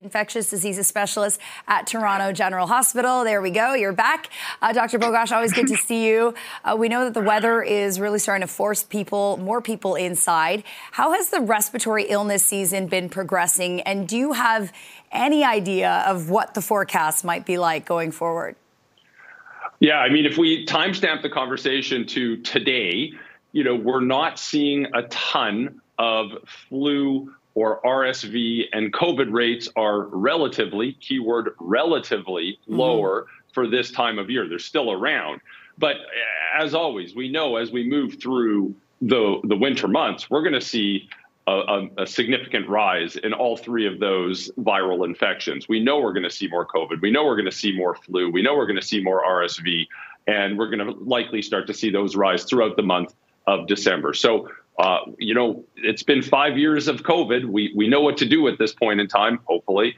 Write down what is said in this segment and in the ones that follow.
Infectious diseases specialist at Toronto General Hospital. There we go. You're back. Dr. Bogoch, always good to see you. We know that the weather is really starting to force more people inside. How has the respiratory illness season been progressing? And do you have any idea of what the forecast might be like going forward? Yeah, I mean, if we timestamp the conversation to today, we're not seeing a ton of flu or RSV, and COVID rates are relatively, keyword relatively, lower for this time of year. They're still around. But as always, we know as we move through the winter months, we're going to see a significant rise in all three of those viral infections. We know we're going to see more COVID. We know we're going to see more flu. We know we're going to see more RSV. And we're going to likely start to see those rise throughout the month of December. So, it's been 5 years of COVID. We know what to do at this point in time, hopefully.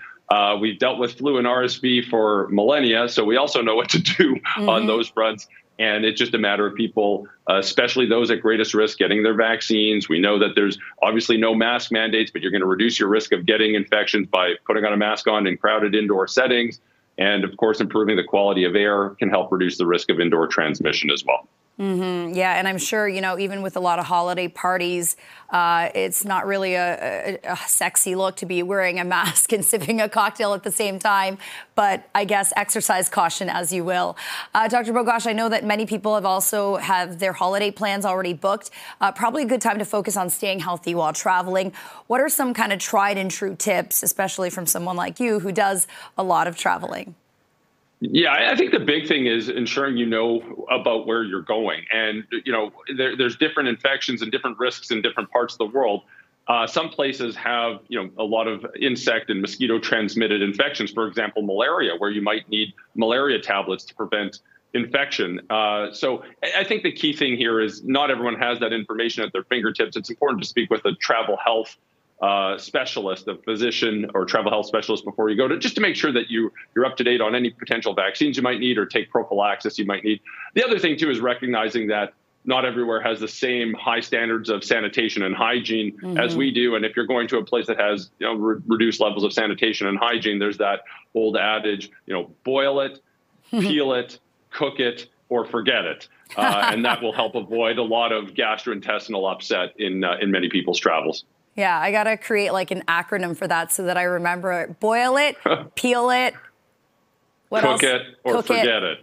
We've dealt with flu and RSV for millennia, so we also know what to do on those fronts. And it's just a matter of people, especially those at greatest risk, getting their vaccines. We know that there's obviously no mask mandates, but you're going to reduce your risk of getting infections by putting on a mask in crowded indoor settings. And, of course, improving the quality of air can help reduce the risk of indoor transmission as well. Yeah, and I'm sure, even with a lot of holiday parties, it's not really a sexy look to be wearing a mask and sipping a cocktail at the same time. But I guess exercise caution as you will. Dr. Bogoch, I know that many people have their holiday plans already booked. Probably a good time to focus on staying healthy while traveling. What are some kind of tried and true tips, especially from someone like you who does a lot of traveling? Yeah, I think the big thing is ensuring you know about where you're going. And, there's different infections and different risks in different parts of the world. Some places have, a lot of insect and mosquito transmitted infections, for example, malaria, where you might need malaria tablets to prevent infection. So I think the key thing here is not everyone has that information at their fingertips. It's important to speak with a travel health specialist, a physician or travel health specialist before you go, just to make sure that you're up to date on any potential vaccines you might need or take prophylaxis you might need. The other thing, too, is recognizing that not everywhere has the same high standards of sanitation and hygiene as we do. And if you're going to a place that has reduced levels of sanitation and hygiene, there's that old adage, boil it, peel it, cook it, or forget it. And that will help avoid a lot of gastrointestinal upset in many people's travels. Yeah, I got to create like an acronym for that so that I remember it. Boil it, peel it. What else? Cook it or forget it.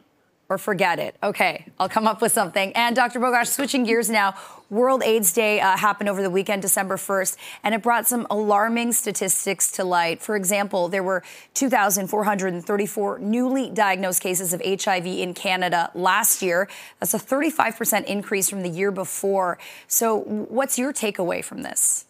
Or forget it. Okay, I'll come up with something. And Dr. Bogoch, switching gears now, World AIDS Day happened over the weekend, December 1st, and it brought some alarming statistics to light. For example, there were 2,434 newly diagnosed cases of HIV in Canada last year. That's a 35% increase from the year before. So what's your takeaway from this?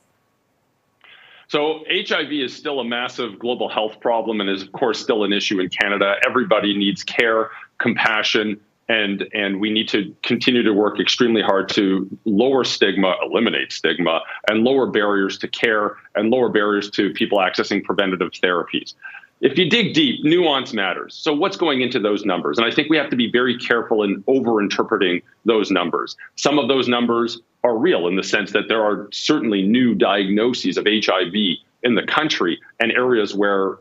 So HIV is still a massive global health problem and is, of course, still an issue in Canada. Everybody needs care, compassion, and we need to continue to work extremely hard to lower stigma, eliminate stigma, and lower barriers to care and lower barriers to people accessing preventative therapies. If you dig deep, nuance matters. So what's going into those numbers? And I think we have to be very careful in over-interpreting those numbers. Some of those numbers are real in the sense that there are certainly new diagnoses of HIV in the country and areas where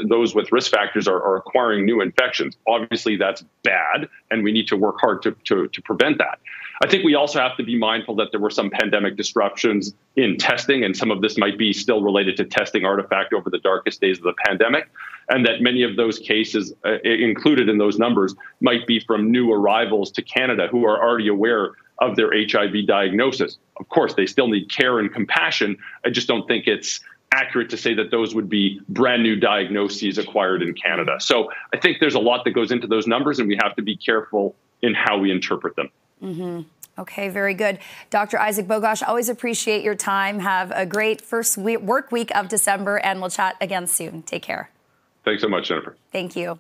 those with risk factors are acquiring new infections. Obviously, that's bad, and we need to work hard to prevent that. I think we also have to be mindful that there were some pandemic disruptions in testing, and some of this might be still related to testing artifact over the darkest days of the pandemic, and that many of those cases included in those numbers might be from new arrivals to Canada who are already aware of their HIV diagnosis. Of course, they still need care and compassion. I just don't think it's accurate to say that those would be brand new diagnoses acquired in Canada. So I think there's a lot that goes into those numbers, and we have to be careful in how we interpret them. Okay, very good. Dr. Isaac Bogoch, always appreciate your time. Have a great first work week of December, and we'll chat again soon. Take care. Thanks so much, Jennifer. Thank you.